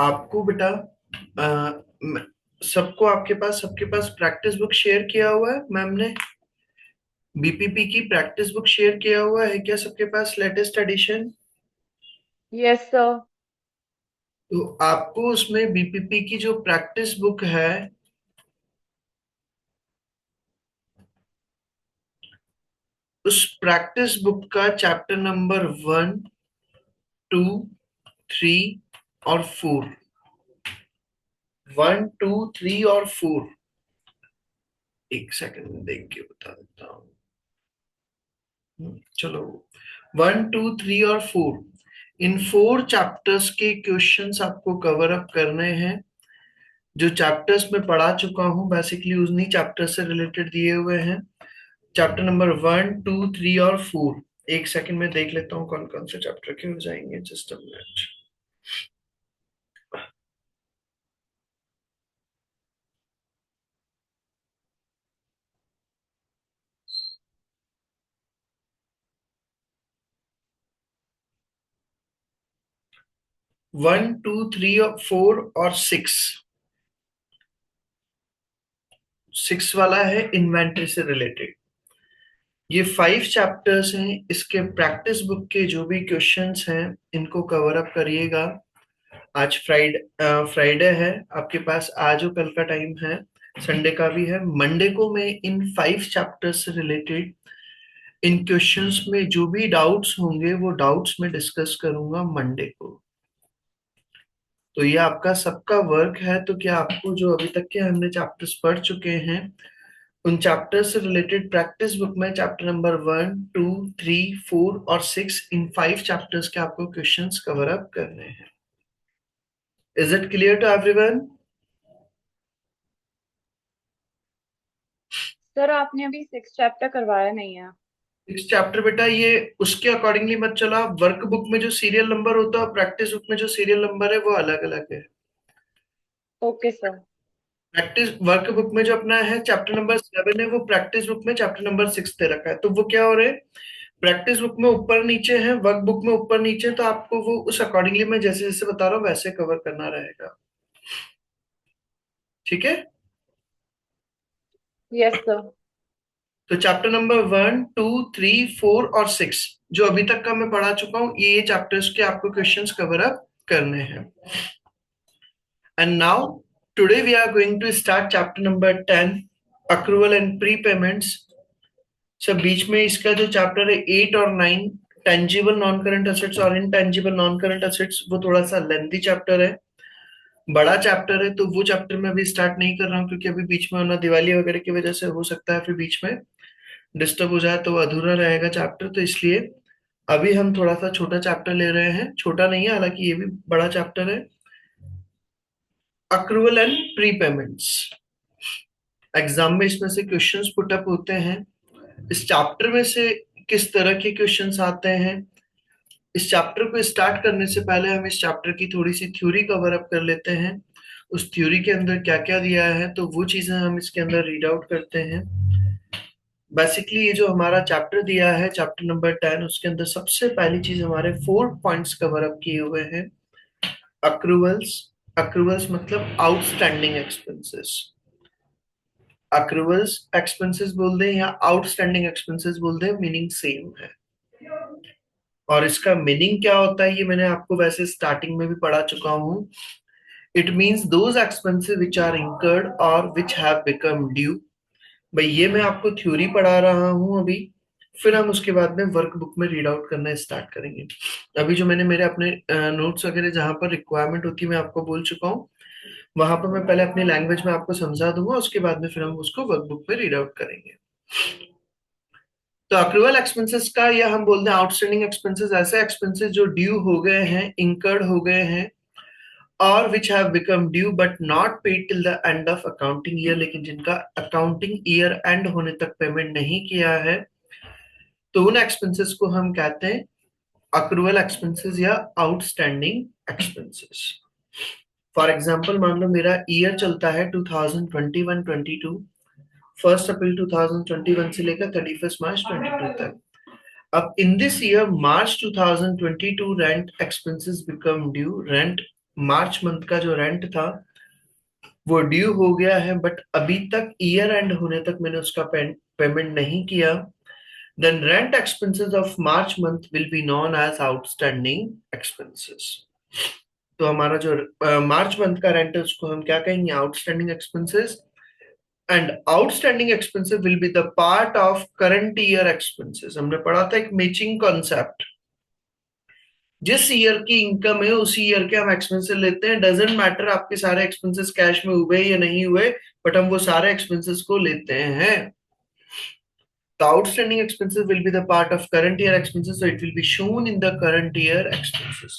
आपको बेटा सबको सबके पास प्रैक्टिस बुक शेयर किया हुआ है मैम ने। बीपीपी की प्रैक्टिस बुक शेयर किया हुआ है क्या सबके पास, लेटेस्ट एडिशन? Yes sir. तो आपको उसमें बीपीपी की जो प्रैक्टिस बुक है, उस प्रैक्टिस बुक का चैप्टर नंबर 1, 2, 3 और 4, 1, 2, 3 और 4, एक सेकंड में देख के बता देता हूँ। चलो, 1, 2, 3 और 4, इन 4 चैप्टर्स के क्वेश्चंस आपको कवर अप करने हैं। जो चैप्टर्स में पढ़ा चुका हूँ बेसिकली उन्हीं चैप्टर से रिलेटेड दिए हुए हैं। चैप्टर नंबर 1, 2, 3 और 4, एक सेकंड में देख लेता हूँ कौन कौन से चैप्टर के हो जाएंगे, जस्ट अ मिनट। 1, 2, 3 और 4 और 6, 6 वाला है इन्वेंटरी से रिलेटेड। ये 5 चैप्टर्स हैं, इसके प्रैक्टिस बुक के जो भी क्वेश्चंस हैं इनको कवर अप करिएगा। आज फ्राइडे है आपके पास, आज और कल का टाइम है, संडे का भी है। मंडे को मैं इन 5 चैप्टर्स से रिलेटेड इन क्वेश्चंस में जो भी डाउट्स होंगे वो डाउट्स में डिस्कस करूंगा मंडे को। तो ये आपका सबका वर्क है। तो क्या आपको जो अभी तक के हमने चैप्टर्स पढ़ चुके हैं उन चैप्टर से रिलेटेड प्रैक्टिस बुक में चैप्टर नंबर 1, 2, 3, 4 और 6, इन 5 चैप्टर्स के आपको क्वेश्चंस कवर अप करने हैं। Is it clear to everyone? Sir आपने अभी 6 चैप्टर करवाया नहीं है। 6 चैप्टर बेटा ये उसके अकॉर्डिंगली मत चला, वर्क बुक में जो सीरियल नंबर होता है और प्रैक्टिस बुक में जो सीरियल नंबर है वो अलग अलग है। Okay sir. Practice work book में जो अपना है चैप्टर नंबर 7 है, वो प्रैक्टिस बुक में चैप्टर नंबर 6 दे रखा है। तो वो क्या हो रहे हैं, प्रैक्टिस बुक में ऊपर नीचे है, वर्क बुक में ऊपर नीचे, तो आपको वो उस अकॉर्डिंगली मैं जैसे जैसे बता रहा हूँ वैसे कवर करना रहेगा। ठीक है। Yes sir. तो चैप्टर नंबर 1, 2, 3, 4 और 6 जो अभी तक का मैं पढ़ा चुका हूँ, ये चैप्टर्स के आपको क्वेश्चंस कवर अप करने हैं। And now today we are going to start chapter number 10, accrual and prepayments. सब बीच में इसका जो चैप्टर है 8 और 9, टेंजिबल नॉन करंट असेट्स और इनटेंजिबल नॉन करंट असेट्स, वो थोड़ा सा लेंथी चैप्टर है, बड़ा चैप्टर है। तो वो चैप्टर मैं अभी स्टार्ट नहीं कर रहा हूँ क्योंकि अभी बीच में ना दिवाली वगैरह की वजह से हो सकता है फिर बीच में डिस्टर्ब हो जाए तो वो अधूरा रहेगा चैप्टर, तो इसलिए अभी हम थोड़ा सा छोटा चैप्टर ले रहे हैं। छोटा नहीं है हालांकि, ये भी बड़ा चैप्टर है, accrual and pre payments. Exam में इसमें से क्वेश्चंस पुट अप होते हैं। इस चैप्टर में से किस तरह के क्वेश्चंस आते हैं, इस चैप्टर को स्टार्ट करने से पहले हम इस चैप्टर की थोड़ी सी थ्योरी कवर अप कर लेते हैं। उस थ्योरी के अंदर क्या क्या दिया है तो वो चीजें हम इसके अंदर रीड आउट करते हैं। बेसिकली ये जो हमारा चैप्टर दिया है चैप्टर नंबर 10, उसके अंदर सबसे पहली चीज हमारे 4 पॉइंट्स कवर अप किए हुए हैं। अक्रूवल्स, अक्रूवल्स मतलब आउटस्टैंडिंग एक्सपेंसेस। अक्रूवल्स एक्सपेंसेस बोल दें या आउटस्टैंडिंग एक्सपेंसेस बोल दें, मीनिंग सेम है। और इसका मीनिंग क्या होता है ये मैंने आपको वैसे स्टार्टिंग में भी पढ़ा चुका हूँ। It means those expenses which are incurred और विच हैव बिकम ड्यू। भाई ये मैं आपको थ्योरी पढ़ा रहा हूँ अभी, फिर हम उसके बाद में वर्क बुक में रीड आउट करना स्टार्ट करेंगे। अभी जो मैंने मेरे अपने नोट्स वगैरह जहां पर रिक्वायरमेंट होती है मैं आपको बोल चुका हूँ, वहां पर मैं पहले अपनी लैंग्वेज में आपको समझा दूंगा, उसके बाद में फिर हम उसको वर्क बुक में रीड आउट करेंगे। तो अक्रूवल एक्सपेंसेस का या हम बोलते हैं आउटस्टैंडिंग एक्सपेंसेस, ऐसे एक्सपेंसेस जो ड्यू हो गए हैं, इंकर्ड हो गए हैं, और which have become due but not paid till the end of accounting year, लेकिन जिनका अकाउंटिंग ईयर एंड होने तक पेमेंट नहीं किया है, तो उन एक्सपेंसेस को हम कहते हैं अक्रूवल एक्सपेंसेस या आउटस्टैंडिंग एक्सपेंसेस। फॉर एग्जाम्पल मान लो मेरा ईयर चलता है 2021-22, 1 अप्रैल 2021 से लेकर 31 मार्च 22 तक। अब इन this year March 2022 rent expenses become due, rent March month का जो रेंट था वो ड्यू हो गया है, बट अभी तक ईयर एंड होने तक मैंने उसका पेमेंट नहीं किया, then rent expenses of March month will be known as outstanding expenses. तो हमारा जो मार्च मंथ का रेंट है उसको हम क्या कहेंगे, outstanding expenses. And outstanding expenses will be the part of current year expenses. हमने पढ़ा था एक मैचिंग कॉन्सेप्ट, जिस ईयर की इनकम है उसी ईयर के हम एक्सपेंसेस लेते हैं, डजेंट मैटर आपके सारे एक्सपेंसेस कैश में हुए या नहीं हुए, बट हम वो सारे एक्सपेंसेस को लेते हैं। The outstanding expenses will be the part of current year expenses, so it will be shown in the current year expenses.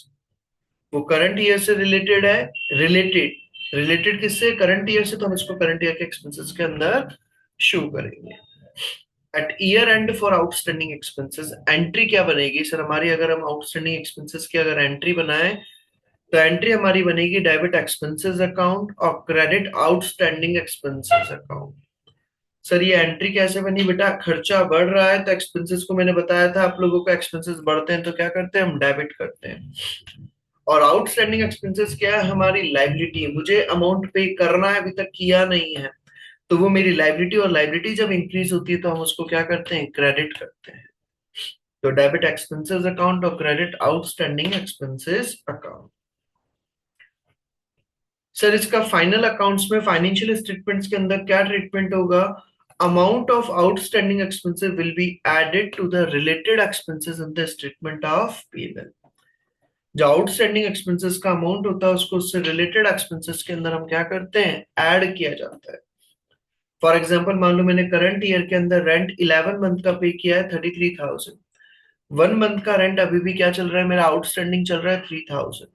वो करंट ईयर से रिलेटेड है, रिलेटेड रिलेटेड किससे, करंट ईयर से, तो हम इसको करंट ईयर के एक्सपेंसेस के अंदर शो करेंगे। At year end for outstanding expenses entry क्या बनेगी सर हमारी, अगर हम आउटस्टैंडिंग एक्सपेंसेस की अगर एंट्री बनाए तो एंट्री हमारी बनेगी डेबिट एक्सपेंसेस अकाउंट और credit outstanding expenses account. Sir ये एंट्री कैसे बनी बेटा, खर्चा बढ़ रहा है तो एक्सपेंसेस को मैंने बताया था आप लोगों का, एक्सपेंसेस बढ़ते हैं तो क्या करते हैं हम, डेबिट करते हैं। और आउटस्टैंडिंग एक्सपेंसेस क्या है, हमारी लाइबिलिटी, मुझे अमाउंट पे करना है, अभी तक किया नहीं है, तो वो मेरी लाइबिलिटी, और लाइबिलिटी जब इंक्रीज होती है तो हम उसको क्या करते हैं, क्रेडिट करते हैं। तो डेबिट एक्सपेंसेस अकाउंट और credit outstanding expenses account. Sir इसका फाइनल अकाउंट्स में, फाइनेंशियल स्टेटमेंट्स के अंदर क्या ट्रीटमेंट होगा, amount of outstanding expenses will be added to the related expenses in the statement of PNL. जो आउटस्टैंडिंग एक्सपेंसेस का amount होता है उसको उससे रिलेटेड एक्सपेंसेस के अंदर हम क्या करते हैं, ऐड किया जाता है। फॉर एग्जाम्पल मान लो मैंने करंट ईयर के अंदर रेंट 11 मंथ का पे किया है 33,000, 1 मंथ का रेंट अभी भी क्या चल रहा है मेरा, आउटस्टैंडिंग चल रहा है 3,000,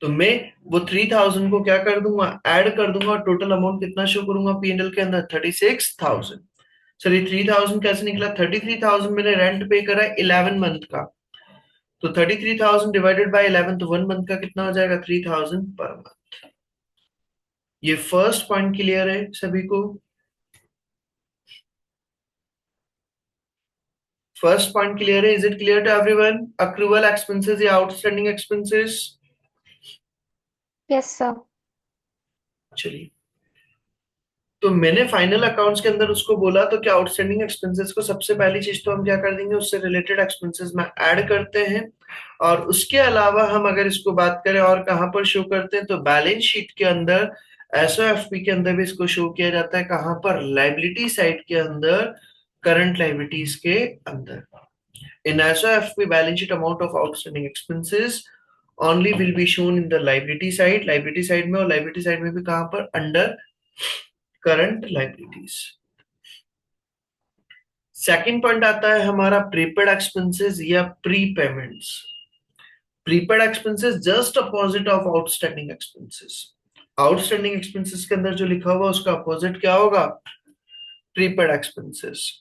तो मैं वो 3,000 को क्या कर दूंगा, ऐड कर दूंगा, और टोटल अमाउंट कितना शो करूंगा पीएनएल के अंदर, 36,000। सर ये 3,000 कैसे निकला, 33,000 मैंने रेंट पे करा है 11 मंथ का, तो 33,000 डिवाइडेड बाय 11, तो 1 मंथ का कितना हो जाएगा, 3,000 पर मंथ। ये फर्स्ट पॉइंट क्लियर है सभी को, फर्स्ट पॉइंट क्लियर है, is it clear to everyone, accrual expenses या आउटस्टैंडिंग एक्सपेंसेस। Yes sir. चलिए, तो मैंने फाइनल अकाउंट्स के अंदर उसको बोला तो क्या, आउटस्टैंडिंग एक्सपेंसेस को सबसे पहली चीज तो हम क्या कर देंगे, उससे रिलेटेड एक्सपेंसेस में ऐड करते हैं, और उसके अलावा हम अगर इसको बात करें और कहां पर शो करते हैं, तो बैलेंस शीट के अंदर, एसओएफपी के अंदर भी इसको शो किया जाता है, कहां पर, लाइबिलिटी साइड के अंदर, करंट लाइबिलिटीज के अंदर। In SOFP balance sheet amount of outstanding expenses only will be shown in the liability side में, और लाइबिलिटी साइड में भी कहां पर, under current liabilities. Second point आता है हमारा प्रीपेड एक्सपेंसेस या prepayments. Prepaid expenses just opposite of outstanding expenses. Outstanding expenses के अंदर जो लिखा हुआ उसका अपोजिट क्या होगा, prepaid expenses.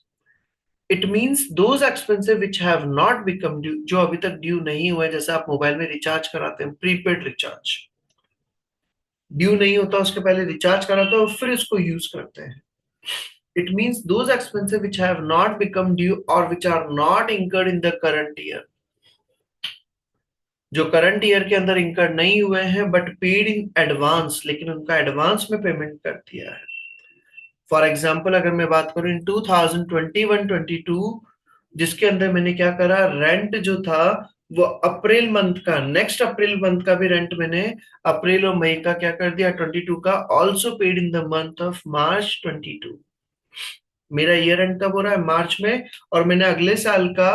It means those expenses which have not become due, जो अभी तक ड्यू नहीं हुए, जैसे आप मोबाइल में रिचार्ज कराते हैं, प्रीपेड रिचार्ज, ड्यू नहीं होता उसके पहले रिचार्ज कराते हो फिर इसको यूज करते हैं। It means those expenses which have not become due or which are not incurred in the current year, जो करंट ईयर के अंदर इंकर नहीं हुए हैं बट पेड इन एडवांस, लेकिन उनका एडवांस में पेमेंट कर दिया है। फॉर एग्जांपल अगर मैं बात करूं इन 2021-22, जिसके अंदर मैंने क्या करा, रेंट जो था वो अप्रैल मंथ का, नेक्स्ट अप्रैल मंथ का भी रेंट मैंने अप्रैल और मई का क्या कर दिया, 22 का, also paid in the month of March 22। मेरा ईयर एंड कब हो रहा है, मार्च में, और मैंने अगले साल का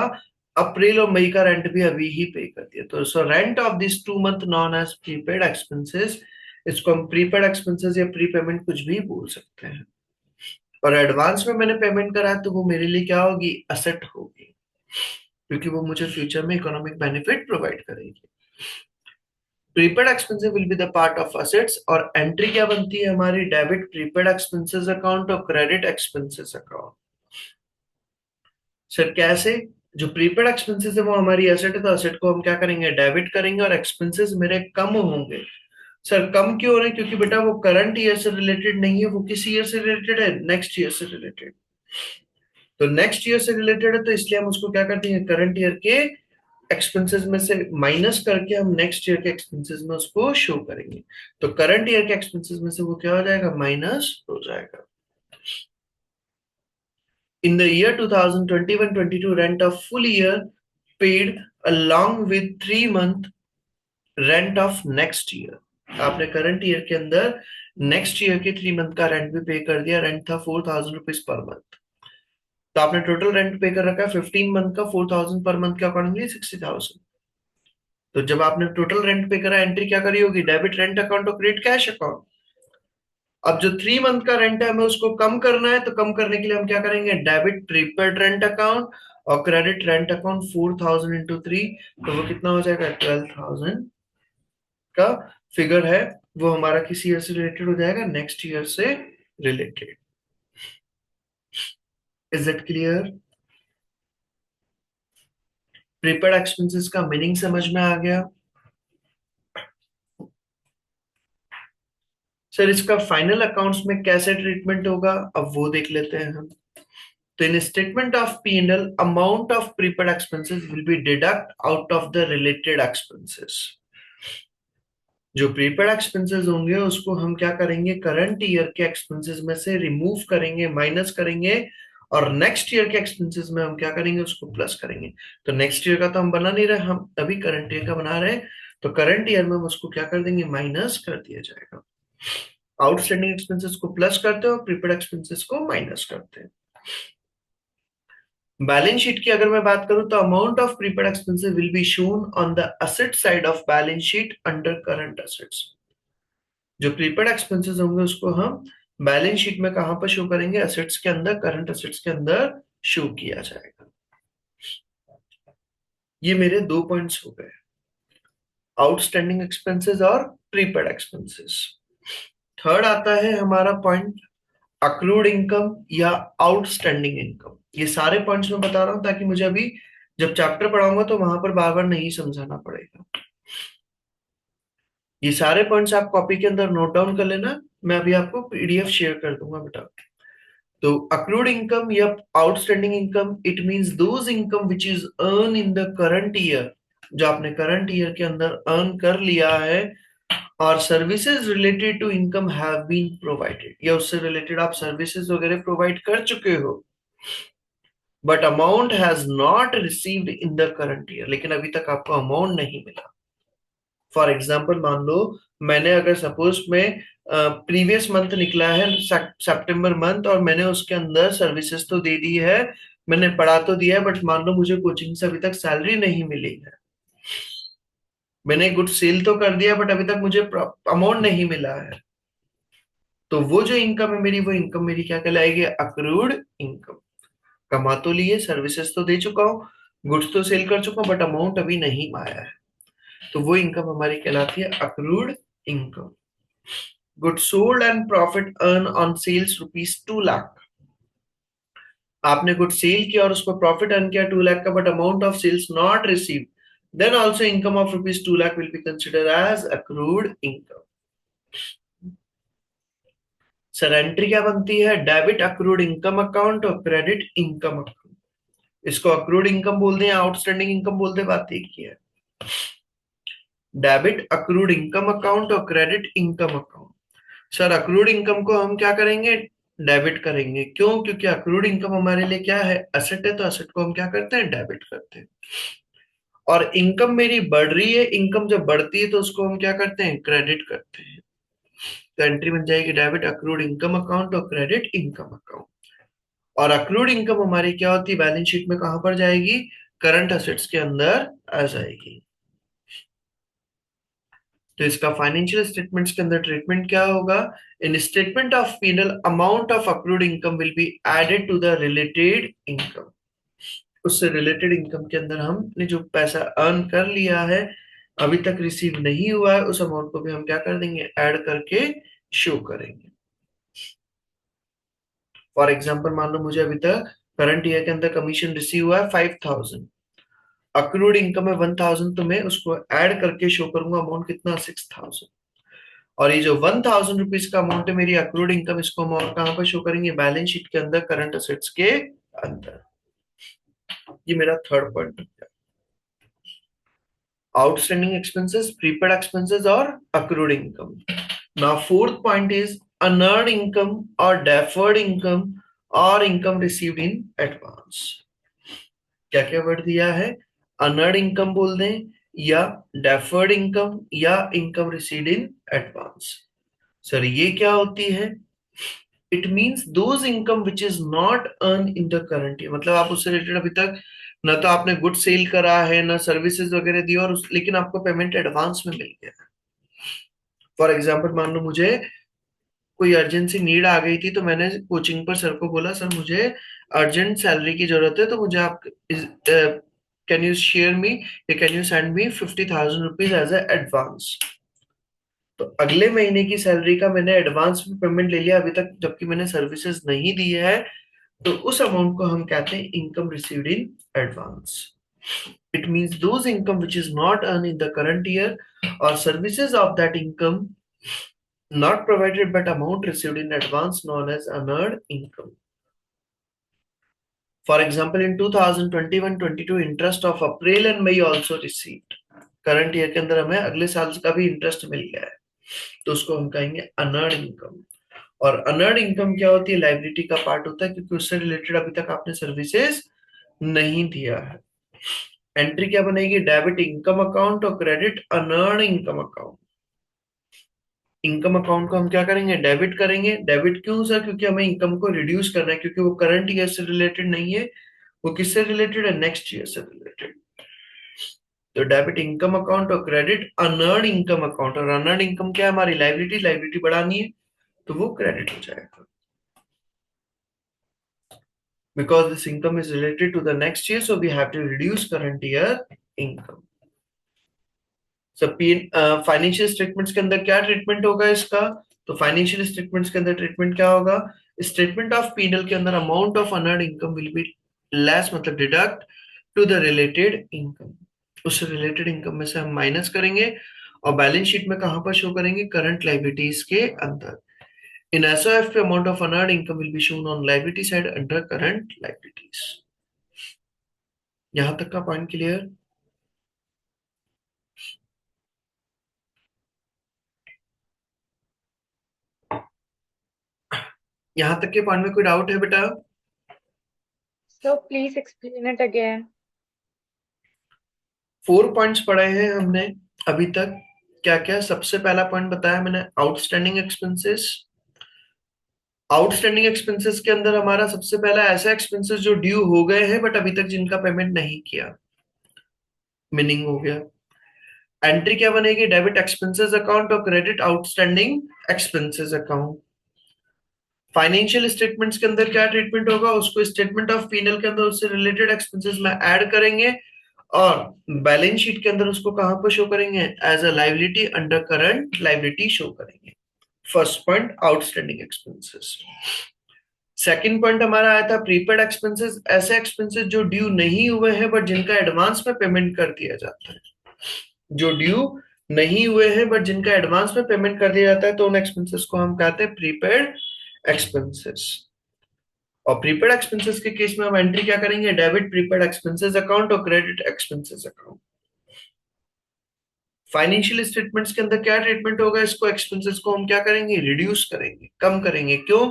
अप्रैल और मई का रेंट भी अभी ही पे कर दिया, तो so rent of this 2 month known as prepaid expenses. इसको हम प्रीपेड एक्सपेंसेस या प्री पेमेंट कुछ भी बोल सकते हैं, और एडवांस में मैंने पेमेंट करा तो वो मेरे लिए क्या होगी, असेट होगी, क्योंकि वो मुझे फ्यूचर में इकोनॉमिक बेनिफिट प्रोवाइड करेगी। Prepaid expenses will be the part of assets, और एंट्री क्या बनती है हमारी, डेबिट प्रीपेड एक्सपेंसेस अकाउंट और क्रेडिट एक्सपेंसेस अकाउंट। सर कैसे, जो प्रीपेड एक्सपेंसेस है वो हमारी एसेट है, तो एसेट को हम क्या करेंगे, डेबिट करेंगे, और एक्सपेंसेस मेरे कम होंगे। सर कम क्यों हो रहे हैं, क्योंकि बेटा वो करंट ईयर से रिलेटेड नहीं है, वो किस ईयर से रिलेटेड है, नेक्स्ट ईयर से रिलेटेड। तो नेक्स्ट ईयर से रिलेटेड है तो इसलिए हम उसको क्या करते हैं, करंट ईयर के एक्सपेंसेस में से माइनस करके हम नेक्स्ट ईयर के एक्सपेंसेस में उसको शो करेंगे। तो करंट ईयर के एक्सपेंसेस में से वो क्या हो जाएगा, माइनस हो जाएगा। In the year 2021-22, rent of full year paid along with 3 month rent of next year। आपने करंट ईयर के अंदर नेक्स्ट ईयर के 3 मंथ का रेंट भी पे कर दिया। रेंट था 4,000 रुपीज पर मंथ, तो आपने टोटल रेंट पे कर रखा है 15 मंथ का 4,000 पर मंथ के अकॉर्डिंगली 60,000। तो जब आपने टोटल रेंट पे करा, एंट्री क्या करी होगी, डेबिट रेंट अकाउंट और क्रेडिट कैश अकाउंट। अब जो 3 मंथ का रेंट है हमें उसको कम करना है, तो कम करने के लिए हम क्या करेंगे, डेबिट प्रीपेड रेंट अकाउंट और क्रेडिट रेंट अकाउंट 4,000 इंटू 3, तो वो कितना हो जाएगा, 12,000 का फिगर है, वो हमारा किसी ईयर से रिलेटेड हो जाएगा, नेक्स्ट ईयर से related. Is it clear? Prepaid expenses का मीनिंग समझ में आ गया? सर इसका फाइनल अकाउंट्स में कैसे ट्रीटमेंट होगा, अब वो देख लेते हैं हम। तो in statement of P&L, amount of prepaid expenses will be deduct out of the related expenses. जो प्रीपेड एक्सपेंसेस होंगे उसको हम क्या करेंगे, करंट ईयर के एक्सपेंसेस में से रिमूव करेंगे, माइनस करेंगे, और नेक्स्ट ईयर के एक्सपेंसेस में हम क्या करेंगे, उसको प्लस करेंगे। तो नेक्स्ट ईयर का तो हम बना नहीं रहे, हम अभी करंट ईयर का बना रहे हैं। तो करंट ईयर में हम उसको क्या कर देंगे, माइनस कर दिया जाएगा। आउटस्टैंडिंग एक्सपेंसेस को प्लस करते हैं और प्रीपेड एक्सपेंसेस को माइनस करते हैं। बैलेंस शीट की अगर मैं बात करूं तो amount of prepaid expenses will be shown on the asset side of balance sheet under current assets. जो प्रीपेड एक्सपेंसेस होंगे उसको हम बैलेंस शीट में कहां पर शो करेंगे, असेट्स के अंदर, करंट असेट्स के अंदर शो किया जाएगा। ये मेरे 2 पॉइंट्स हो गए, आउटस्टैंडिंग एक्सपेंसेस और प्रीपेड एक्सपेंसेस। थर्ड आता है हमारा पॉइंट, अक्रूड इनकम या आउटस्टैंडिंग इनकम। ये सारे पॉइंट्स मैं बता रहा हूं ताकि मुझे अभी जब चैप्टर पढ़ाऊंगा तो वहां पर बार बार नहीं समझाना पड़ेगा। ये सारे पॉइंट्स आप कॉपी के अंदर नोट डाउन कर लेना, मैं अभी आपको पीडीएफ शेयर कर दूंगा बेटा। तो अक्रूड इनकम या outstanding income, it means those income which is earn in the current year, जो आपने करंट ईयर के अंदर अर्न कर लिया है, और services related to income have been provided, या उससे रिलेटेड आप सर्विसेज वगैरह प्रोवाइड कर चुके हो, but amount has not received in the current year, लेकिन अभी तक आपको अमाउंट नहीं मिला। फॉर एग्जाम्पल मान लो मैंने अगर सपोज में प्रीवियस मंथ निकला है सितंबर मंथ, और मैंने उसके अंदर सर्विसेज तो दे दी है, मैंने पढ़ा तो दिया है, बट मान लो मुझे कोचिंग से अभी तक सैलरी नहीं मिली है। मैंने गुड सेल तो कर दिया बट अभी तक मुझे अमाउंट नहीं मिला है। तो वो जो इनकम है मेरी, वो इनकम मेरी क्या कहलाएगी, अक्रूड इनकम। कमा तो लिए, सर्विसेज तो दे चुका हूँ, गुड्स तो सेल कर चुका हूँ, बट अमाउंट अभी नहीं आया है, तो वो इनकम हमारी कहलाती है accrued income. Goods sold and profit earn on sales ₹2 lakh. आपने गुड सेल किया और उसको प्रॉफिट अर्न किया 2 लाख का, but amount of sales not received, then also income of ₹2 lakh will be consider as accrued income. Sir entry क्या बनती है, debit accrued income account और क्रेडिट इनकम अकाउंट। इसको अक्रूड इनकम बोलते हैं, आउटस्टैंडिंग इनकम बोलते हैं, बात एक ही है। डेबिट अक्रूड इनकम अकाउंट और credit income account. Sir accrued income को हम क्या करेंगे, डेबिट करेंगे। क्यों? क्योंकि अक्रूड इनकम हमारे लिए क्या है, एसेट है, तो एसेट को हम क्या करते हैं, डेबिट करते हैं। और इनकम मेरी बढ़ रही है, इनकम जब बढ़ती है तो उसको हम क्या करते हैं, क्रेडिट करते हैं। तो एंट्री बन जाएगी डेबिट अक्रूड इनकम अकाउंट और क्रेडिट इनकम अकाउंट। और अक्रूड इनकम हमारी क्या होती है, बैलेंस शीट में कहां पर जाएगी, करंट असेट्स के अंदर आ जाएगी। तो इसका फाइनेंशियल स्टेटमेंट्स के अंदर ट्रीटमेंट क्या होगा, in statement of P&L amount of accrued income will be added to the related income. उससे रिलेटेड इनकम के अंदर हमने जो पैसा अर्न कर लिया है, अभी तक रिसीव नहीं हुआ है, उस अमाउंट को भी हम क्या कर देंगे, ऐड करके शो करेंगे। फॉर एग्जाम्पल मान लो मुझे अभी तक करंट ईयर के अंदर कमीशन रिसीव हुआ है 5,000, अक्रूड इनकम है 1,000, तो मैं उसको ऐड करके शो करूंगा, अमाउंट कितना, 6,000। और ये जो 1,000 रुपीज का अमाउंट है मेरी अक्रूड इनकम, इसको हम और कहां पर शो करेंगे, बैलेंस शीट के अंदर, करंट असेट्स के अंदर। ये मेरा थर्ड पॉइंट हो गया। outstanding expenses, prepaid expenses, or accrued income. Now, fourth point is unearned income or deferred income or income received in advance. क्या क्या वर्ड दिया है? अनर्ड इनकम बोल दें, या डेफर्ड इनकम, या income received in advance. Sir ये क्या होती है? It means those income which is not earn in the current year. मतलब आप उससे रिलेटेड अभी तक ना तो आपने गुड सेल करा है, ना सर्विसेज वगैरह दी, और लेकिन आपको पेमेंट एडवांस में मिल गया. फॉर एग्जाम्पल मान लो मुझे कोई अर्जेंसी नीड आ गई थी, तो मैंने कोचिंग पर सर को बोला, सर मुझे अर्जेंट सैलरी की जरूरत है, तो मुझे आप कैन यू शेयर मी, या can you send me 50,000 rupees as advance. तो अगले महीने की सैलरी का मैंने एडवांस में पेमेंट ले लिया अभी तक, जबकि मैंने सर्विसेज नहीं दी है. तो उस अमाउंट को हम कहते हैं income received in advance. It means those income which is not earn in the current year और services of that income not provided but amount received in advance known as unearned income. For example, in 2021-22 interest of April and May also received. Current year के अंदर हमें अगले साल का भी interest मिल गया है, तो उसको हम कहेंगे अनर्ड इनकम. और अनर्ड इनकम क्या होती है? लाइबिलिटी का पार्ट होता है, क्योंकि उससे रिलेटेड अभी तक आपने सर्विसेज नहीं दिया है. एंट्री क्या बनेगी? डेबिट इनकम अकाउंट और credit honoured income account. Income account को हम क्या करेंगे? डेबिट करेंगे. डेबिट क्यों सर? क्योंकि हमें इनकम को रिड्यूस करना है, क्योंकि वो करंट ईयर से रिलेटेड नहीं है, वो किससे रिलेटेड है? नेक्स्ट ईयर से रिलेटेड. तो डेबिट इनकम अकाउंट और क्रेडिट अनर्न इनकम अकाउंट. और अनर्न इनकम क्या है? हमारी लाइबिलिटी. लाइबिलिटी बढ़ानी है तो वो क्रेडिट हो जाएगा, because this income is related to the next year, so we have to reduce current year income. सब फाइनेंशियल स्टेटमेंट्स के अंदर क्या ट्रीटमेंट होगा इसका? तो फाइनेंशियल स्टेटमेंट्स के अंदर ट्रीटमेंट क्या होगा? स्टेटमेंट ऑफ पीएनएल के अंदर amount of unearned income will be less, मतलब deduct to the related income. उस रिलेटेड इनकम में से हम माइनस करेंगे और बैलेंस शीट में कहां पर शो करेंगे? करंट लाइबिलिटीज के अंदर. In SOF amount of unearned income will be shown on liability side under current liabilities. यहां तक का पॉइंट क्लियर? यहां तक के पॉइंट में कोई डाउट है बेटा? So please explain it again. 4 points पढ़े हैं हमने अभी तक. क्या क्या? सबसे पहला पॉइंट बताया मैंने, आउटस्टैंडिंग एक्सपेंसेस. आउटस्टैंडिंग एक्सपेंसेस के अंदर हमारा सबसे पहला ऐसा एक्सपेंसेस जो ड्यू हो गए हैं बट अभी तक जिनका पेमेंट नहीं किया, मीनिंग हो गया. एंट्री क्या बनेगी? डेबिट एक्सपेंसेस अकाउंट और credit outstanding expenses account. Financial statements के अंदर क्या ट्रीटमेंट होगा? उसको स्टेटमेंट ऑफ पीएनएल के अंदर उससे रिलेटेड एक्सपेंसेस में ऐड करेंगे और बैलेंस शीट के अंदर उसको कहां पर शो करेंगे? As a liability under current liability show करेंगे. First point outstanding expenses. Second point हमारा आया था प्रीपेड एक्सपेंसेस. ऐसे एक्सपेंसेस जो ड्यू नहीं हुए हैं बट जिनका एडवांस में पेमेंट कर दिया जाता है. जो ड्यू नहीं हुए हैं बट जिनका एडवांस में पेमेंट कर दिया जाता है, तो उन एक्सपेंसेस को हम कहते हैं प्रीपेड एक्सपेंसेस. और प्रीपेड एक्सपेंसेस के केस में हम एंट्री क्या करेंगे? डेबिट प्रीपेड एक्सपेंसेस अकाउंट और credit expenses account. Financial statements के अंदर क्या ट्रीटमेंट होगा? इसको एक्सपेंसेस को हम क्या करेंगे? रिड्यूस करेंगे, कम करेंगे. क्यों?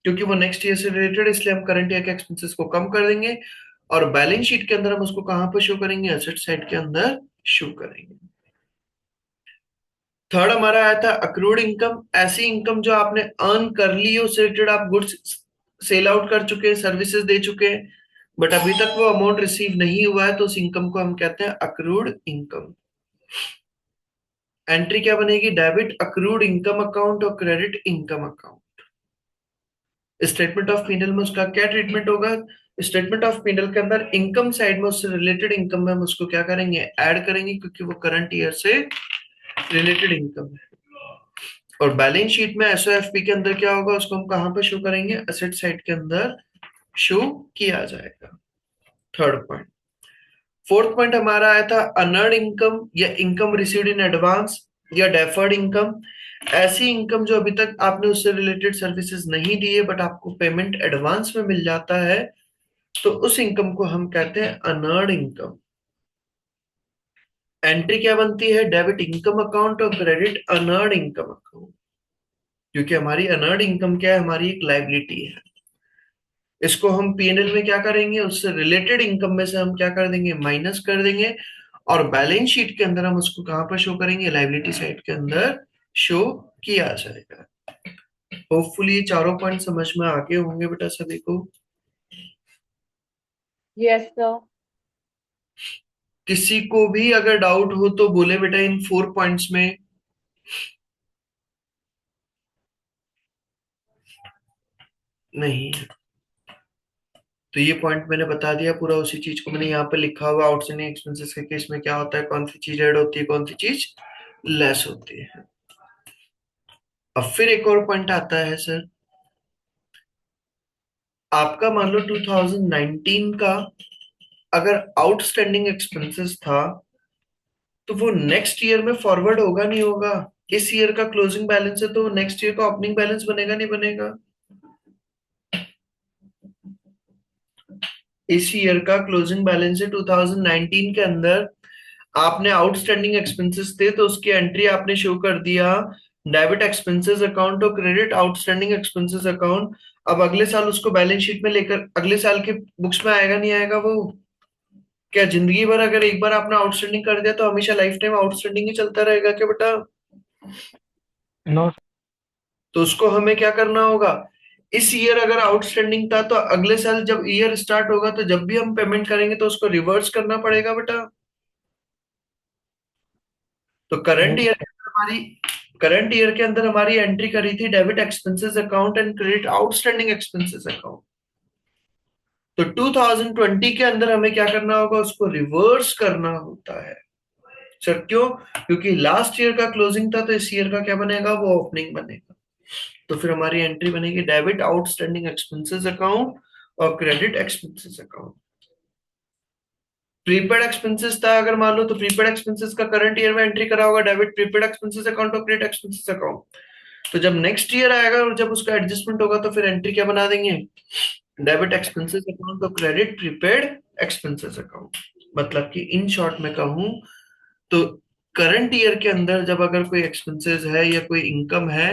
क्योंकि वो नेक्स्ट ईयर से रिलेटेड, इसलिए हम करंट ईयर के एक्सपेंसेस को कम कर देंगे. और बैलेंस शीट के अंदर हम उसको कहां पर शो करेंगे? एसेट साइड के अंदर शो करेंगे. थर्ड हमारा आया था अक्रूड इनकम. ऐसी इनकम जो आपने अर्न कर ली है, उससे रिलेटेड आप गुड्स सेल आउट कर चुके हैं, सर्विसेज दे चुके हैं, बट अभी तक वो अमाउंट रिसीव नहीं हुआ है, तो उस इनकम को हम कहते हैं अक्रूड इनकम. एंट्री क्या बनेगी? डेबिट अक्रूड इनकम अकाउंट और credit income account. Statement of PNL में उसका क्या ट्रीटमेंट होगा? स्टेटमेंट ऑफ पीएनएल के अंदर इनकम साइड में उससे रिलेटेड इनकम में हम उसको क्या करेंगे? ऐड करेंगे, क्योंकि वो करंट ईयर से रिलेटेड इनकम है. और बैलेंस शीट में एसओएफपी के अंदर क्या होगा? उसको हम कहां पर शो करेंगे? एसेट साइड के अंदर शो किया जाएगा. Third point. फोर्थ पॉइंट हमारा आया था अनअर्न्ड इनकम या इनकम रिसीव्ड इन एडवांस या डेफर्ड इनकम. ऐसी इनकम जो अभी तक आपने उससे रिलेटेड सर्विसेज नहीं दी है बट आपको पेमेंट एडवांस में मिल जाता है, तो उस इनकम को हम कहते हैं अनअर्न्ड इनकम. एंट्री क्या बनती है? डेबिट इनकम अकाउंट और क्रेडिट अनअर्न्ड इनकम अकाउंट, क्योंकि हमारी अनअर्न्ड इनकम क्या है? हमारी एक लाइबिलिटी है। इसको हम पीएनएल में क्या करेंगे? उससे रिलेटेड इनकम में से हम क्या कर देंगे? माइनस कर देंगे, और बैलेंस शीट के अंदर हम उसको कहां पर शो करेंगे? लाइबिलिटी साइड के अंदर शो किया जाएगा। होपफुली ये चारों पॉइंट समझ में आगे होंगे बेटा सभी को। Yes sir. किसी को भी अगर डाउट हो तो बोले बेटा इन 4 पॉइंट्स में। नहीं, तो ये पॉइंट मैंने बता दिया पूरा, उसी चीज को मैंने यहाँ पे लिखा हुआ। आउटस्टैंडिंग एक्सपेंसेस के केस में क्या होता है, कौन सी चीज ऐड होती है, कौन सी चीज लेस होती है। अब फिर एक और पॉइंट आता है सर, आपका मान लो 2019 का अगर आउटस्टैंडिंग एक्सपेंसेस था, तो वो नेक्स्ट ईयर में फॉरवर्ड होगा नहीं होगा? इस ईयर का क्लोजिंग बैलेंस है तो नेक्स्ट ईयर का ओपनिंग बैलेंस बनेगा नहीं बनेगा? इस ईयर का क्लोजिंग बैलेंस है 2019 के अंदर, आपने आउटस्टैंडिंग एक्सपेंसेस थे तो उसकी एंट्री आपने शो कर दिया डेबिट एक्सपेंसेस अकाउंट और क्रेडिट आउटस्टैंडिंग एक्सपेंसेस अकाउंट। अब अगले साल उसको बैलेंस शीट में लेकर अगले साल के बुक्स में आएगा नहीं आएगा वो? क्या जिंदगी भर अगर एक बार आपने आउटस्टैंडिंग कर दिया तो हमेशा लाइफ टाइम आउटस्टैंडिंग ही चलता रहेगा क्या बेटा? नो। तो उसको हमें क्या करना होगा? इस ईयर अगर आउटस्टैंडिंग था तो अगले साल जब ईयर स्टार्ट होगा तो जब भी हम पेमेंट करेंगे तो उसको रिवर्स करना पड़ेगा बेटा। तो यस सर। करंट ईयर के अंदर हमारी एंट्री करी थी debit expenses account and credit outstanding expenses account. तो 2020 के अंदर हमें क्या करना होगा? उसको रिवर्स करना होता है। सर क्यों? क्योंकि लास्ट ईयर का क्लोजिंग था तो इस ईयर का क्या बनेगा? वो ओपनिंग बनेगा। तो फिर हमारी एंट्री बनेगी डेबिट आउटस्टैंडिंग एक्सपेंसेस अकाउंट और credit expenses account. Prepaid expenses था अगर मान लो, तो प्रीपेड एक्सपेंसेस का करंट ईयर में एंट्री करा होगा डेबिट प्रीपेड एक्सपेंसेस अकाउंट और क्रेडिट एक्सपेंसेस अकाउंट। तो जब नेक्स्ट ईयर आएगा और जब उसका एडजस्टमेंट होगा तो फिर एंट्री क्या बना देंगे? डेबिट एक्सपेंसेस अकाउंट और क्रेडिट प्रीपेड एक्सपेंसेस अकाउंट। मतलब कि इन शॉर्ट में कहूं तो करंट ईयर के अंदर जब अगर कोई एक्सपेंसेस है या कोई इनकम है,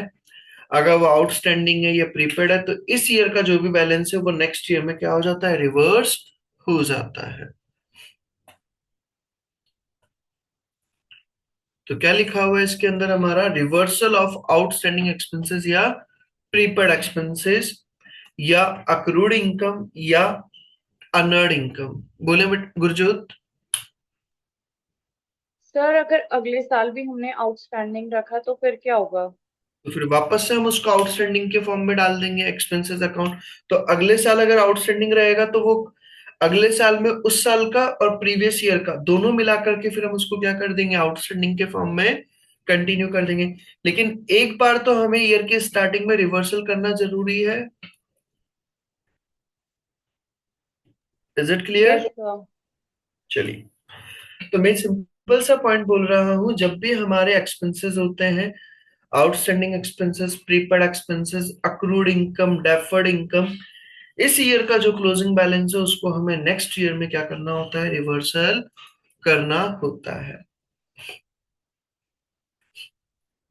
अगर वो आउटस्टैंडिंग है या प्रीपेड है, तो इस ईयर का जो भी बैलेंस है वो नेक्स्ट ईयर में क्या हो जाता है? रिवर्स हो जाता है। तो क्या लिखा हुआ है इसके अंदर हमारा? रिवर्सल ऑफ आउटस्टैंडिंग एक्सपेंसेस या प्रीपेड एक्सपेंसेस या अक्रूड इनकम या अनर्ड इनकम। बोले बट गुरजोत? सर अगर अगले साल भी हमने आउटस्टैंडिंग रखा तो फिर क्या होगा? तो फिर वापस से हम उसको आउटस्टैंडिंग के फॉर्म में डाल देंगे एक्सपेंसेस अकाउंट। तो अगले साल अगर आउटस्टैंडिंग रहेगा तो वो अगले साल में उस साल का और प्रीवियस ईयर का दोनों मिला करके फिर हम उसको क्या कर देंगे? आउटस्टैंडिंग के फॉर्म में कंटिन्यू कर देंगे। लेकिन एक बार तो हमें ईयर के स्टार्टिंग में रिवर्सल करना जरूरी है। Is it yes clear? Sir. चलिए, तो मैं सिंपल सा पॉइंट बोल रहा हूं, जब भी हमारे एक्सपेंसेस होते हैं, outstanding expenses, prepaid expenses, accrued income, deferred income, इस ईयर का जो क्लोजिंग बैलेंस है उसको हमें नेक्स्ट ईयर में क्या करना होता है? रिवर्सल करना होता है।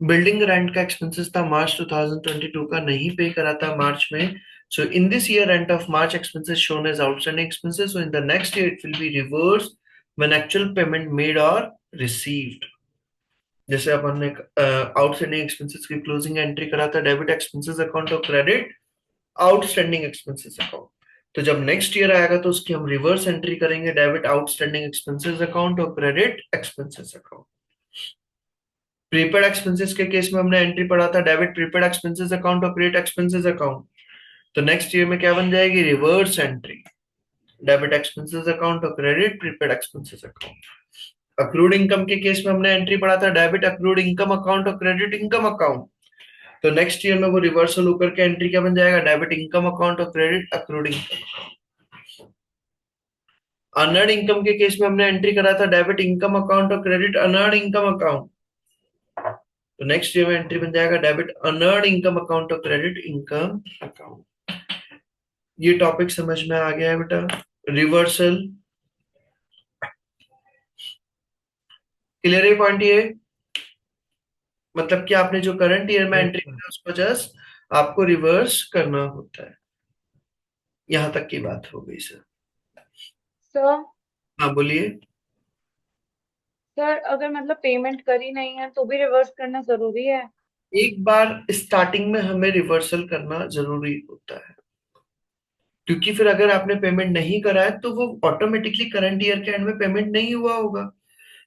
बिल्डिंग रेंट का एक्सपेंसेस था मार्च 2022 का, नहीं पे करा था मार्च में। So in this year rent of March expenses shown as outstanding expenses, so in the next year it will be reverse when actual payment made और रिसीव्ड। जैसे अपन ने आउटस्टैंडिंग एक्सपेंसेस की क्लोजिंग एंट्री करा था debit expenses account और credit outstanding expenses account, तो जब नेक्स्ट ईयर आएगा तो उसकी हम रिवर्स एंट्री करेंगे डेबिट आउटस्टैंडिंग एक्सपेंसेस अकाउंट और credit expenses account. Prepaid expenses के केस में हमने एंट्री पढ़ा था डेबिट प्रीपेड एक्सपेंसेस अकाउंट और क्रेडिट एक्सपेंसेस अकाउंट। तो नेक्स्ट ईयर में क्या बन जाएगी? Reverse entry debit expenses account और credit prepaid expenses account. Accrued income के केस में हमने एंट्री पढ़ा था डेबिट अक्रूड इनकम अकाउंट और क्रेडिट इनकम अकाउंट। तो नेक्स्ट ईयर में वो रिवर्सल होकर के एंट्री क्या बन जाएगा? डेबिट इनकम अकाउंट और credit accrued income. Unearned income के केस में हमने एंट्री करा था डेबिट इनकम अकाउंट और क्रेडिट अनर्ड इनकम अकाउंट। तो नेक्स्ट ईयर में एंट्री बन जाएगा डेबिट अनर्ड इनकम अकाउंट और क्रेडिट इनकम अकाउंट। ये टॉपिक समझ में आ गया है बेटा? रिवर्सल, क्लियर है पॉइंट ये? मतलब कि आपने जो करंट ईयर में यस एंट्री सर। किया उसको जस्ट आपको रिवर्स करना होता है। यहां तक की बात हो गई सर। सर हाँ बोलिए। सर अगर मतलब पेमेंट करी नहीं है तो भी रिवर्स करना जरूरी है? एक बार स्टार्टिंग में हमें रिवर्सल करना जरूरी होता है, क्योंकि फिर अगर आपने पेमेंट नहीं करा है तो वो ऑटोमेटिकली करंट ईयर के एंड में पेमेंट नहीं हुआ होगा,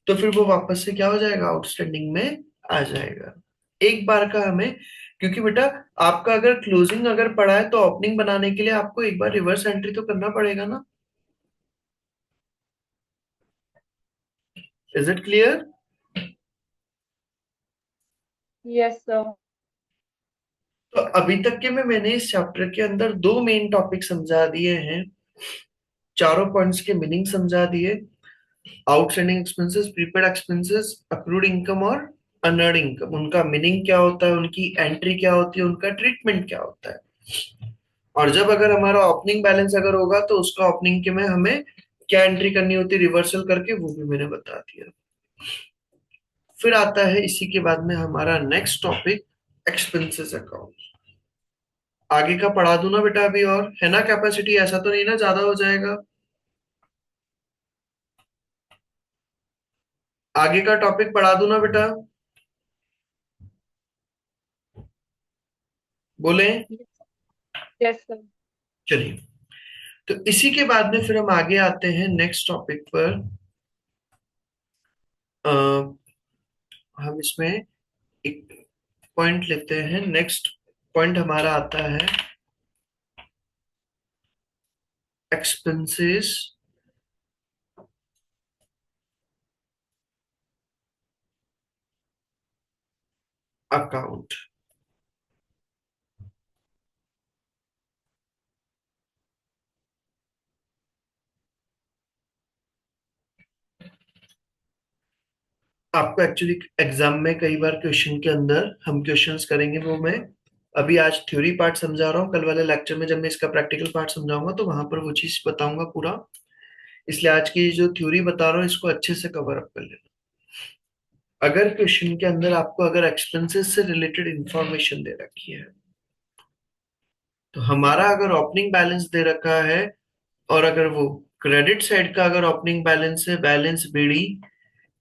तो फिर वो वापस से क्या हो जाएगा, आउटस्टैंडिंग में आ जाएगा। एक बार का हमें, क्योंकि बेटा आपका अगर क्लोजिंग अगर पड़ा है तो ओपनिंग बनाने के लिए आपको एक बार रिवर्स एंट्री तो करना पड़ेगा ना। Is it clear? Yes sir. तो अभी तक के में मैंने इस चैप्टर के अंदर दो मेन टॉपिक समझा दिए हैं, चारों पॉइंट्स के मीनिंग समझा दिए। Outstanding expenses, prepaid expenses, accrued income और अनअर्न्ड इनकम, उनका मीनिंग क्या होता है, उनकी एंट्री क्या होती है, उनका ट्रीटमेंट क्या होता है। और जब अगर हमारा ओपनिंग बैलेंस अगर होगा तो उसका ओपनिंग के में हमें क्या एंट्री करनी होती है रिवर्सल करके, वो भी मैंने बता दिया। फिर आता है इसी के बाद में हमारा नेक्स्ट टॉपिक, एक्सपेंसेस अकाउंट। आगे का पढ़ा दूं ना बेटा अभी, और है ना कैपेसिटी, ऐसा तो नहीं ना ज्यादा हो जाएगा? आगे का टॉपिक पढ़ा दूं ना बेटा? बोले? Yes sir. चलिए, तो इसी के बाद में फिर हम आगे आते हैं नेक्स्ट टॉपिक पर। अ, हम इसमें एक पॉइंट लेते हैं, नेक्स्ट पॉइंट हमारा आता है एक्सपेंसेस अकाउंट। आपको एक्चुअली एग्जाम में कई बार क्वेश्चन के अंदर हम क्वेश्चंस करेंगे, वो मैं अभी आज थ्योरी पार्ट समझा रहा हूँ, कल वाले लेक्चर में जब मैं इसका प्रैक्टिकल पार्ट समझाऊंगा तो वहां पर वो चीज बताऊंगा पूरा। इसलिए आज की जो थ्योरी बता रहा हूँ इसको अच्छे से कवर अप कर लेना। अगर क्वेश्चन के अंदर आपको अगर एक्सपेंसेस से रिलेटेड इंफॉर्मेशन दे रखी है, तो हमारा अगर ओपनिंग बैलेंस दे रखा है और अगर वो क्रेडिट साइड का अगर ओपनिंग बैलेंस है, बैलेंस बीडी,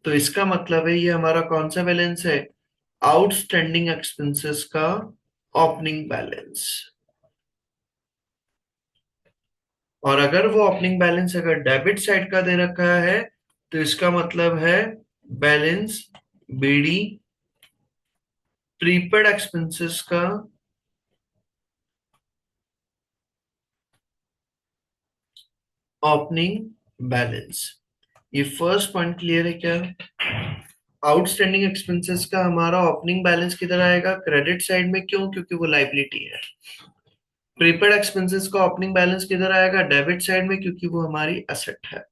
तो इसका मतलब है ये हमारा कौन सा बैलेंस है, आउटस्टैंडिंग एक्सपेंसेस का ओपनिंग बैलेंस। और अगर वो ओपनिंग बैलेंस अगर डेबिट साइड का दे रखा है तो इसका मतलब है बैलेंस बीडी, प्रीपेड एक्सपेंसेस का ओपनिंग बैलेंस। ये फर्स्ट पॉइंट क्लियर है क्या? आउटस्टैंडिंग एक्सपेंसेस का हमारा ओपनिंग बैलेंस किधर आएगा, क्रेडिट साइड में। क्यों? क्योंकि वो लाइबिलिटी है। प्रीपेड एक्सपेंसेस का ओपनिंग बैलेंस किधर आएगा, डेबिट साइड में, क्योंकि वो हमारी एसेट है।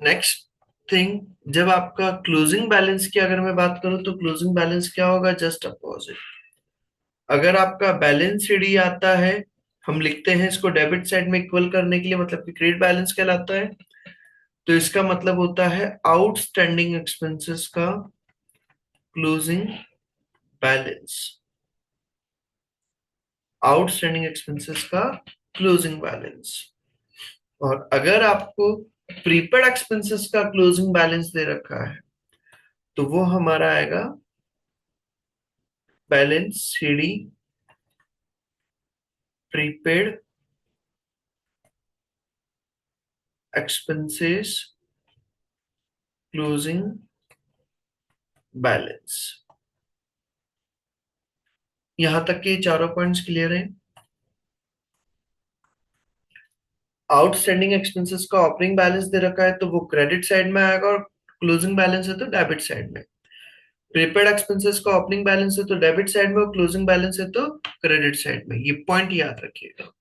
नेक्स्ट थिंग, जब आपका क्लोजिंग बैलेंस की अगर मैं बात करूं तो क्लोजिंग बैलेंस क्या होगा, जस्ट अपोजिट। अगर आपका बैलेंस शीट आता है, हम लिखते हैं इसको डेबिट साइड में इक्वल करने के लिए, मतलब कि क्रेडिट बैलेंस कहलाता है, तो इसका मतलब होता है आउटस्टैंडिंग एक्सपेंसेस का क्लोजिंग बैलेंस। आउटस्टैंडिंग एक्सपेंसेस का क्लोजिंग बैलेंस। और अगर आपको प्रीपेड एक्सपेंसेस का क्लोजिंग बैलेंस दे रखा है तो वो हमारा आएगा balance CD prepaid expenses closing balance. यहां तक के चारों पॉइंट्स क्लियर हैं? आउटस्टैंडिंग एक्सपेंसेस का ओपनिंग बैलेंस दे रखा है तो वो क्रेडिट साइड में आएगा, और क्लोजिंग बैलेंस है तो डेबिट साइड में। प्रीपेड एक्सपेंसेस का ओपनिंग बैलेंस है तो डेबिट साइड में, और क्लोजिंग बैलेंस है तो क्रेडिट साइड में। ये पॉइंट याद रखिएगा।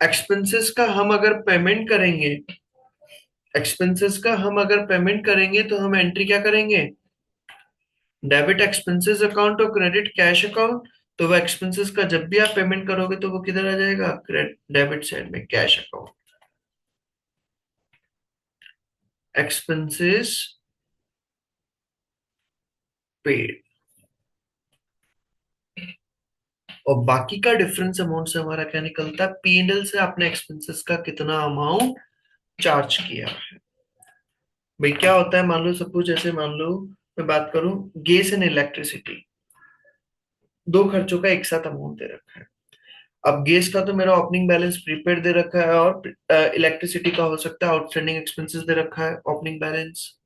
एक्सपेंसेस का हम अगर पेमेंट करेंगे, एक्सपेंसेस का हम अगर पेमेंट करेंगे तो हम एंट्री क्या करेंगे, डेबिट एक्सपेंसेस अकाउंट और क्रेडिट कैश अकाउंट। तो वो एक्सपेंसेस का जब भी आप पेमेंट करोगे तो वो किधर आ जाएगा, क्रेडिट डेबिट साइड में, कैश अकाउंट। एक्सपेंसेस पेड, और बाकी का डिफरेंस अमाउंट से हमारा क्या निकलता है, P&L से आपने एक्सपेंसेस का कितना अमाउंट चार्ज किया है। भाई क्या होता है, मान लो सपोज, जैसे मान लो मैं बात करूं, गैस एंड इलेक्ट्रिसिटी, दो खर्चों का एक साथ अमाउंट दे रखा है। अब गैस का तो मेरा ओपनिंग बैलेंस प्रीपेड दे रखा है, और इलेक्ट्रिसिटी का हो सकता है आउटस्टैंडिंग एक्सपेंसेस दे रखा है ओपनिंग बैलेंस।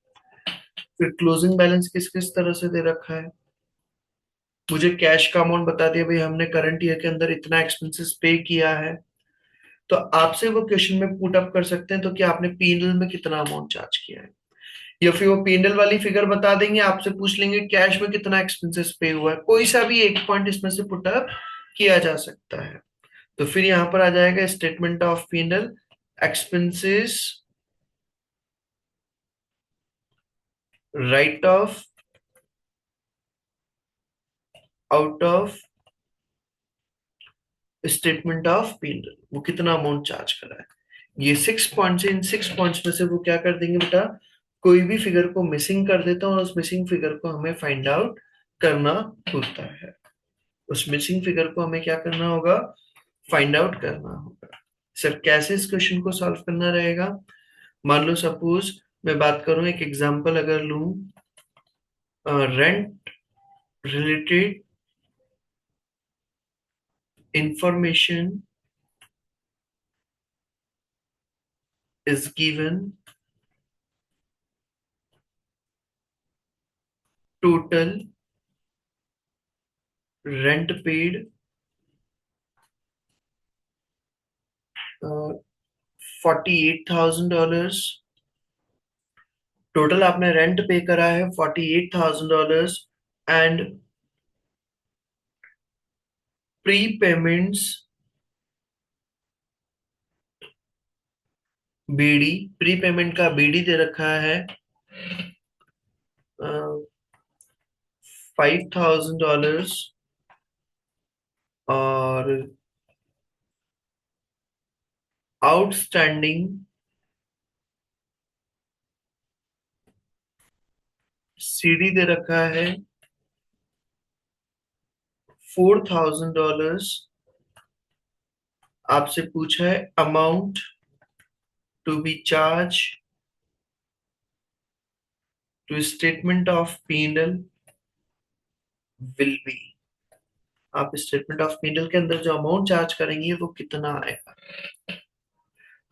फिर क्लोजिंग बैलेंस किस किस तरह से दे रखा है, मुझे कैश का अमाउंट बता दिया, भाई हमने करंट ईयर के अंदर इतना एक्सपेंसेस पे किया है। तो आपसे वो क्वेश्चन में पुट अप कर सकते हैं, तो कि आपने P&L में कितना अमाउंट चार्ज किया है, या फिर वो P&L वाली फिगर बता देंगे, आपसे पूछ लेंगे कैश में कितना एक्सपेंसेस पे हुआ है। कोई सा भी एक पॉइंट इसमें से पुट अप किया जा सकता है। तो फिर यहां पर आ जाएगा statement of P&L, expenses, right of, out of statement of P&L, वो कितना अमाउंट चार्ज करा है। ये 6 पॉइंट्स है, इन 6 पॉइंट्स में से वो क्या कर देंगे बेटा, कोई भी फिगर को मिसिंग कर देता है, और उस मिसिंग फिगर को हमें फाइंड आउट करना होता है। उस मिसिंग फिगर को हमें क्या करना होगा, फाइंड आउट करना होगा। सर कैसे इस क्वेश्चन को सॉल्व करना रहेगा, मान लो सपोज मैं बात करूं, एक एग्जांपल अगर लूं, rent related information is given, total rent paid $48,000, total आपने रेंट पे करा है $48,000, and prepayments BD, prepayment का बीडी दे रखा है $5,000, और आउटस्टैंडिंग सीडी दे रखा है $4,000। आपसे पूछा है amount to be charge to statement of P&L will be, आप स्टेटमेंट ऑफ P&L के अंदर जो अमाउंट चार्ज करेंगे वो कितना आएगा।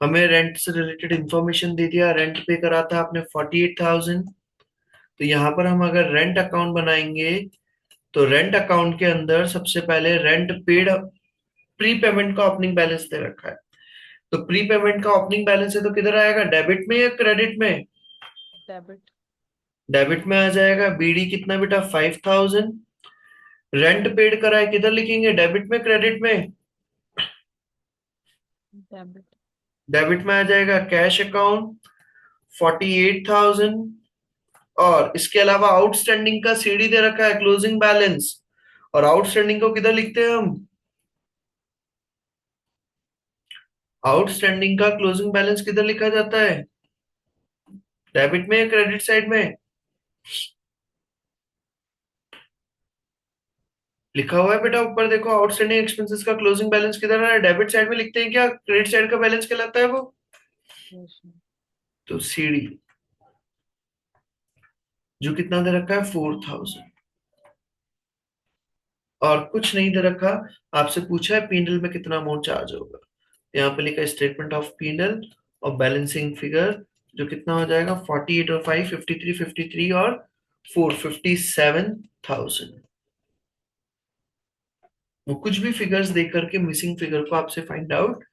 हमें रेंट से रिलेटेड इंफॉर्मेशन दे दिया, रेंट पे करा था आपने 48,000। तो यहाँ पर हम अगर रेंट अकाउंट बनाएंगे, तो रेंट अकाउंट के अंदर सबसे पहले रेंट पेड, प्री पेमेंट का ओपनिंग बैलेंस दे रखा है। तो प्री पेमेंट का ओपनिंग बैलेंस है तो किधर आएगा, डेबिट में या क्रेडिट में, डेबिट। डेबिट में आ जाएगा। बीडी कितना बेटा, 5,000। रेंट पेड करा है, किधर लिखेंगे, डेबिट में क्रेडिट में, डेबिट। डेबिट में आ जाएगा। कैश अकाउंट 48,000, और इसके अलावा आउटस्टैंडिंग का सीडी दे रखा है क्लोजिंग बैलेंस, और आउटस्टैंडिंग को किधर लिखते हैं हम, आउटस्टैंडिंग का क्लोजिंग बैलेंस किधर लिखा जाता है, डेबिट में या क्रेडिट साइड में, लिखा हुआ है बेटा ऊपर देखो, आउटस्टैंडिंग एक्सपेंसेस का क्लोजिंग बैलेंस किधर है, डेबिट साइड में लिखते हैं क्या, क्रेडिट साइड का बैलेंस कहलाता है वो। तो सीडी जो कितना दे रखा है, 4,000, और कुछ नहीं दे रखा। आपसे पूछा है P&L में कितना अमाउंट चार्ज होगा, यहाँ पे लिखा है स्टेटमेंट ऑफ P&L और बैलेंसिंग फिगर, जो कितना हो जाएगा, 48 और 5 53, 53 और 4 57,000। वो कुछ भी फिगर्स देख करके मिसिंग फिगर को आपसे फाइंड आउट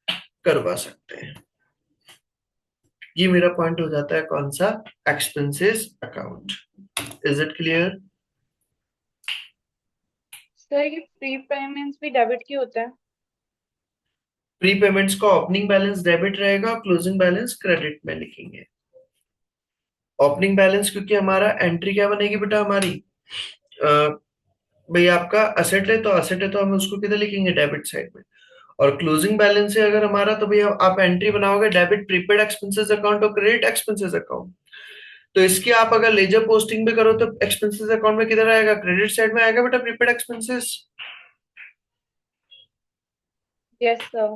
करवा सकते हैं। ये मेरा पॉइंट हो जाता है कौन सा, expenses account. Is it clear. Sir ये प्री पेमेंट्स भी डेबिट के होता है। प्री पेमेंट्स का ओपनिंग बैलेंस डेबिट रहेगा, क्लोजिंग बैलेंस क्रेडिट में लिखेंगे। ओपनिंग बैलेंस क्योंकि हमारा एंट्री क्या बनेगी बेटा हमारी, भाई आपका असेट है तो असेट है तो हम उसको किधर लिखेंगे, डेबिट साइड में। और क्लोजिंग बैलेंस है अगर हमारा, तो भैया आप एंट्री बनाओगे डेबिट प्रीपेड एक्सपेंसेस अकाउंट और क्रेडिट एक्सपेंसेस अकाउंट। तो इसकी आप अगर लेजर पोस्टिंग भी करो तो एक्सपेंसेस अकाउंट में किधर आएगा? क्रेडिट साइड में आएगा बेटा, प्रीपेड एक्सपेंसेस। Yes sir.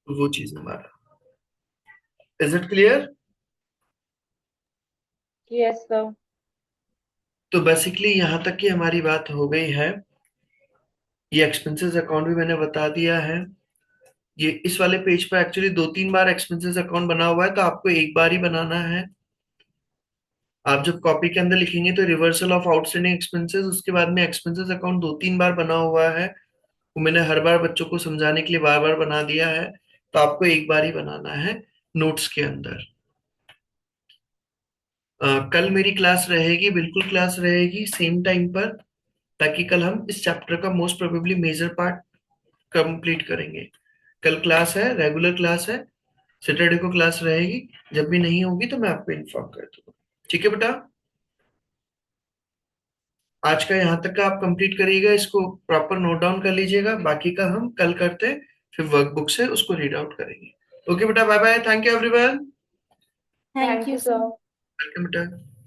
वो चीज हमारा, is it clear? Yes sir. तो बेसिकली यहां तक की हमारी बात हो गई है। ये एक्सपेंसेस अकाउंट भी मैंने बता दिया है। ये इस वाले पेज पे एक्चुअली 2-3 बार एक्सपेंसेस अकाउंट बना हुआ है, तो आपको एक बार ही बनाना है। आप जब कॉपी के अंदर लिखेंगे तो रिवर्सल ऑफ आउटस्टैंडिंग एक्सपेंसेस, उसके बाद में एक्सपेंसेस अकाउंट 2-3 बार बना हुआ है। वो मैंने हर बार बच्चों को समझाने के लिए बार बार बना दिया है, तो आपको एक बार ही बनाना है नोट्स के अंदर। कल मेरी क्लास रहेगी, बिल्कुल क्लास रहेगी सेम टाइम पर, ताकि कल हम इस चैप्टर का most probably major part complete करेंगे। कल क्लास है, रेगुलर क्लास है। सैटरडे को क्लास रहेगी। जब भी नहीं होगी तो मैं आपको इन्फॉर्म कर दूंगा। ठीक है बेटा? आज का यहाँ तक का आप कंप्लीट करिएगा, इसको प्रॉपर नोट डाउन कर लीजिएगा, बाकी का हम कल करते हैं, फिर वर्कबुक से उसको रीड आउट करेंगे। ओके बेटा, bye bye, thank you everyone. Thank thank you you sir. Sir. Welcome बेटा।